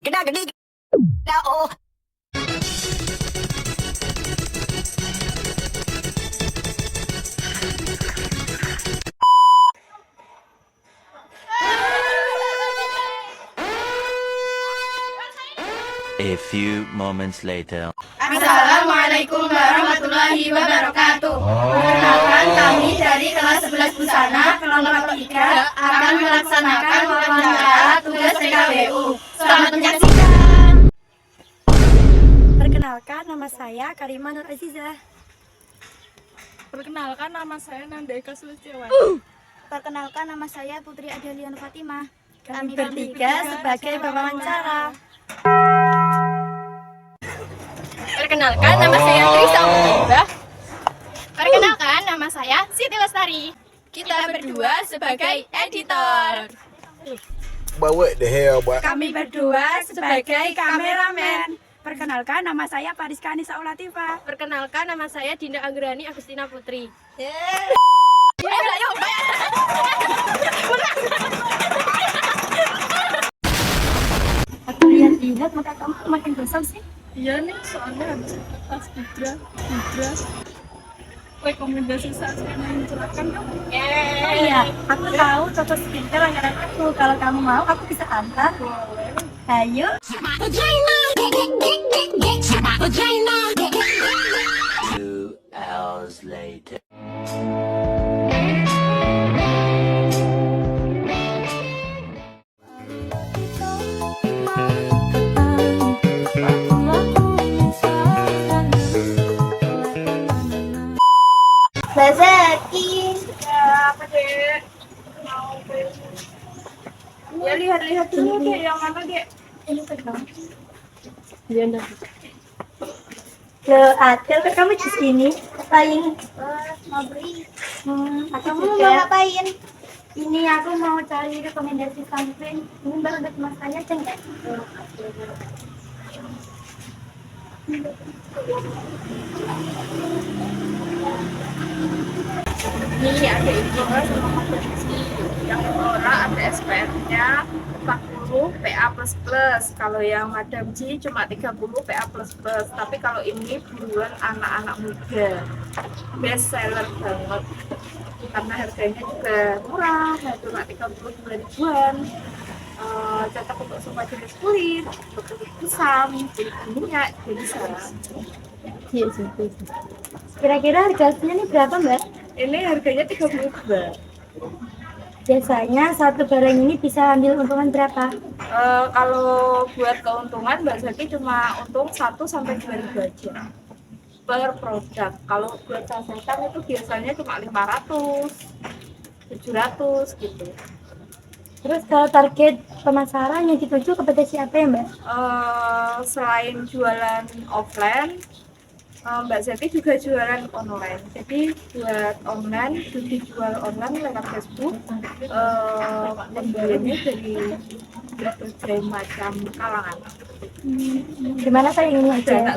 Gede oh. A few moments later. Assalamualaikum warahmatullahi wabarakatuh. Perkenalkan, kami dari kelas 11 Busana kelompok 3 akan melaksanakan wawancara tugas PKWU. Selamat menyaksikan. Perkenalkan, nama saya Karimah Nur Azizah. Perkenalkan, nama saya Nanda Eka Sulistiawan. Perkenalkan, nama saya Putri Adelian Fatimah. Kami bertiga sebagai pewawancara. Perkenalkan, nama saya Trisa Umuribah. Perkenalkan, nama saya Siti Lestari. Kita berdua sebagai editor. But what the hell, boy? Kami berdua sebagai kameramen. Perkenalkan, nama saya Fariska Anissa Latifah. Perkenalkan, nama saya Dinda Anggrani Agustina Putri. Aku lihat mata kamu makin gosong sih. Iya nih, soalnya habis tas Hidra. Rekomendasi Saskia yang curahkan dong. Oh iya, aku tahu toko skincare langganan aku. Kalau kamu mau, aku bisa antar. Ayo. 2 hours later. Bazaki. Ya, apa dek? Mau beli? Ya, lihat-lihat dulu deh, yang mana dek? Ini pegang. Iya, Nanda. Loh, Adel, kok kamu di sini? Ngapain? Mau beli. Aku Kamu juga. mau ngapain? Ini aku mau cari rekomendasi sunscreen. Ini baru udah mas saya ceng. Ini ada Ipora sama kompetisi. Yang Ipora ada SPF-nya 40 PA++. Kalau yang Madam G cuma 30 PA++. Tapi kalau ini buruan anak-anak muda. Best seller banget. Karena harganya juga murah, cuma 32 ribuan. Cocok untuk semua jenis kulit, untuk kulit kusam, kulit minyak, juga bisa. Kira-kira harganya ini berapa, Mbak? Ini harganya 32. Biasanya satu barang ini bisa ambil untungan berapa? Kalau buat keuntungan Mbak Zaki cuma untung 1-2 ribu aja per produk. Kalau buat sasetan itu biasanya cuma 500, 700 gitu. Terus kalau target pemasaran yang dituju kepada siapa ya, Mbak? Selain jualan offline, Mbak Zaki juga jualan online. Jadi buat online, dijual online lewat Facebook, pembeliannya dari berbagai macam kalangan. Gimana saya ingin Ada aja?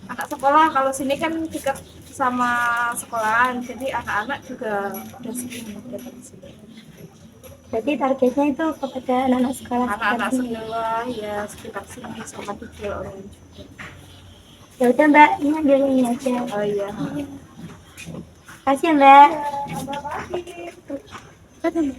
anak sekolah kalau sini kan dekat sama sekolahan, jadi anak-anak juga udah sering datang ke sini. Jadi targetnya itu kepada anak-anak sekolah. Anak-anak sekitar sini. sekolah ya sekitar sini sama dijual online juga. Ya udah, Mbak, ini ambil ini aja. Oh iya. Kasih ya, Mbak. Terima kasih.